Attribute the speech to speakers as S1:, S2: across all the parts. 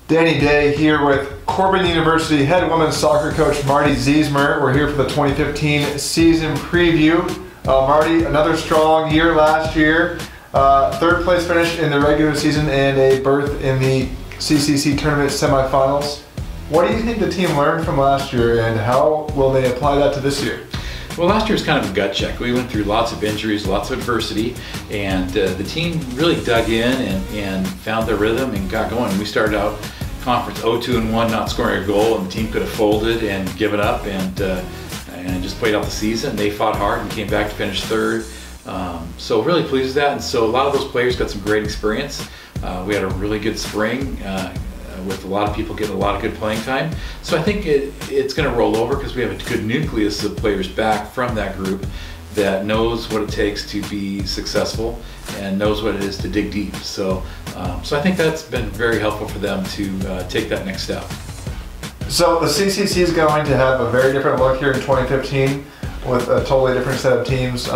S1: Danny Day here with Corban University head women's soccer coach Marty Ziesmer. We're here for the 2015 season preview. Marty, another strong year last year. Third place finish in the regular season and a berth in the CCC tournament semifinals. What do you think the team learned from last year and how will they apply that to this year?
S2: Well, last year was kind of a gut check. We went through lots of injuries, lots of adversity, and the team really dug in and found their rhythm and got going. We started out conference 0-2-1, not scoring a goal, and the team could have folded and given up and just played out the season. They fought hard and came back to finish third. So really pleased with that, and so a lot of those players got some great experience. We had a really good spring with a lot of people getting a lot of good playing time. So I think it's going to roll over because we have a good nucleus of players back from that group that knows what it takes to be successful and knows what it is to dig deep. So I think that's been very helpful for them to take that next step.
S1: So the CCC is going to have a very different look here in 2015 with a totally different set of teams,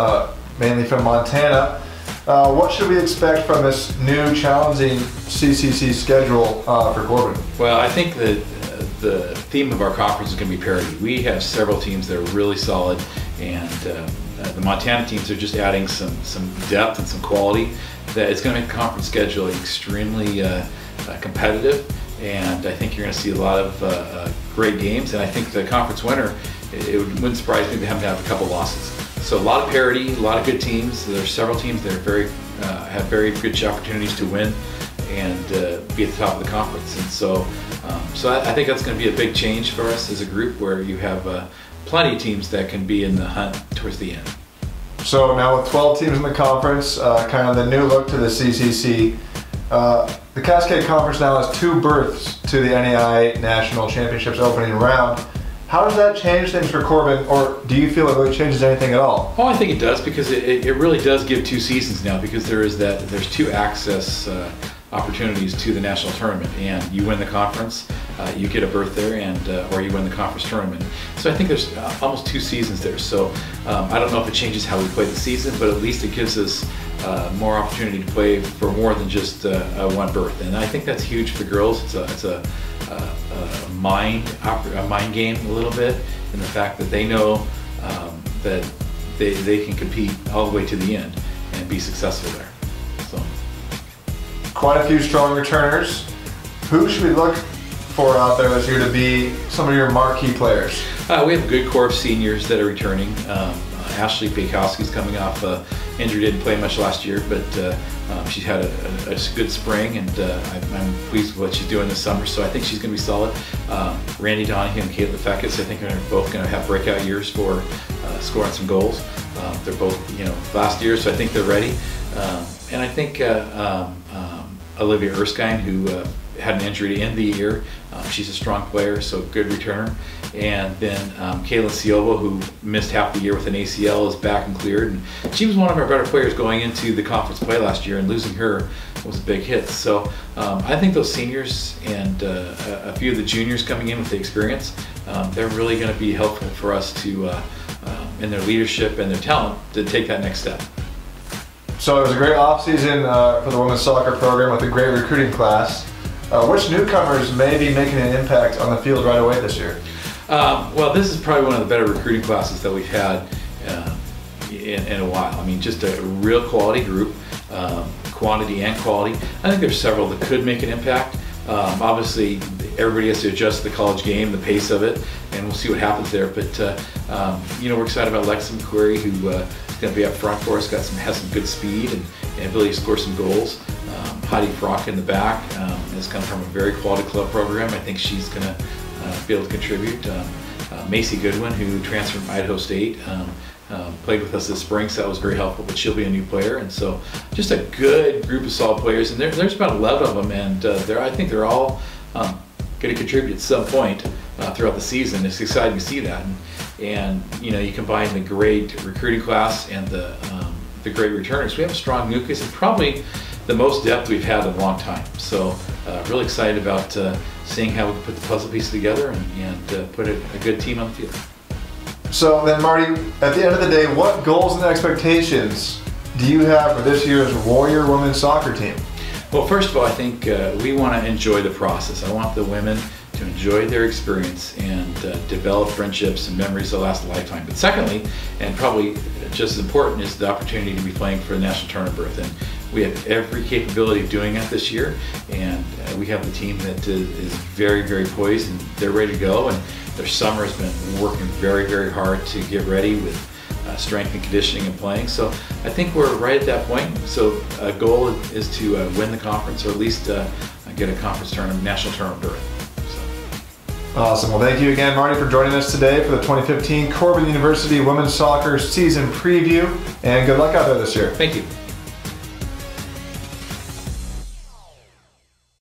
S1: mainly from Montana. What should we expect from this new challenging CCC schedule for Corban?
S2: Well, I think that the theme of our conference is going to be parity. We have several teams that are really solid, and the Montana teams are just adding some depth and some quality that is going to make the conference schedule extremely competitive, and I think you're going to see a lot of great games, and I think the conference winner, it wouldn't surprise me if they happen to have a couple losses. So a lot of parity, a lot of good teams. There are several teams that are have very good opportunities to win and be at the top of the conference. And so I think that's going to be a big change for us as a group, where you have plenty of teams that can be in the hunt towards the end.
S1: So now with 12 teams in the conference, kind of the new look to the CCC, the Cascade Conference now has 2 berths to the NAIA National Championships opening round. How does that change things for Corban, or do you feel it really changes anything at all?
S2: Oh, I think it does, because it really does give 2 seasons now, because there's 2 access opportunities to the national tournament, and you win the conference, you get a berth there, and or you win the conference tournament. So I think there's almost 2 seasons there. So I don't know if it changes how we play the season, but at least it gives us more opportunity to play for more than just one berth, and I think that's huge for girls. It's a mind game a little bit, in the fact that they know that they can compete all the way to the end and be successful there. So
S1: quite a few strong returners. Who should we look for out there this year to be some of your marquee players?
S2: We have a good core of seniors that are returning. Ashley Bakowski's coming off injury, didn't play much last year, but she's had a good spring, and I'm pleased with what she's doing this summer, so I think she's going to be solid. Randy Donahue and Caitlin Feckes, I think, are both going to have breakout years for scoring some goals. They're both, last year, so I think they're ready. And I think Olivia Erskine, who had an injury to end the year, she's a strong player, so good returner. And then Kaylin Ciobo, who missed half the year with an ACL, is back and cleared. And she was one of our better players going into the conference play last year, and losing her was a big hit. So I think those seniors and a few of the juniors coming in with the experience, they're really going to be helpful for us to, in their leadership and their talent, to take that next step.
S1: So it was a great offseason for the women's soccer program with a great recruiting class. Which newcomers may be making an impact on the field right away this year?
S2: Well, this is probably one of the better recruiting classes that we've had in a while. I mean, just a real quality group, quantity and quality. I think there's several that could make an impact. Obviously, everybody has to adjust to the college game, the pace of it, and we'll see what happens there. But we're excited about Lexa McQuarrie, who is going to be up front for us. Has some good speed and ability to score some goals. Heidi Frank in the back has come from a very quality club program. I think she's going to be able to contribute. Macy Goodwin, who transferred from Idaho State, played with us this spring, so that was very helpful, but she'll be a new player. And so just a good group of solid players, and there's about 11 of them, and I think they're all going to contribute at some point throughout the season. It's exciting to see that. And you combine the great recruiting class and the great returners. We have a strong nucleus, and probably the most depth we've had in a long time. So really excited about seeing how we can put the puzzle piece together and put a good team on the field.
S1: So then, Marty, at the end of the day, what goals and expectations do you have for this year's Warrior women's soccer team?
S2: Well, first of all, I think we want to enjoy the process. I want the women to enjoy their experience and develop friendships and memories that last a lifetime. But secondly, and probably just as important, is the opportunity to be playing for the national tournament berth. And we have every capability of doing that this year. And we have the team that is very, very poised, and they're ready to go. And their summer has been working very, very hard to get ready with strength and conditioning and playing. So I think we're right at that point. So a goal is to win the conference, or at least get a conference tournament, national tournament berth.
S1: Awesome. Well, thank you again, Marty, for joining us today for the 2015 Corban University Women's Soccer Season Preview, and good luck out there this year.
S2: Thank you.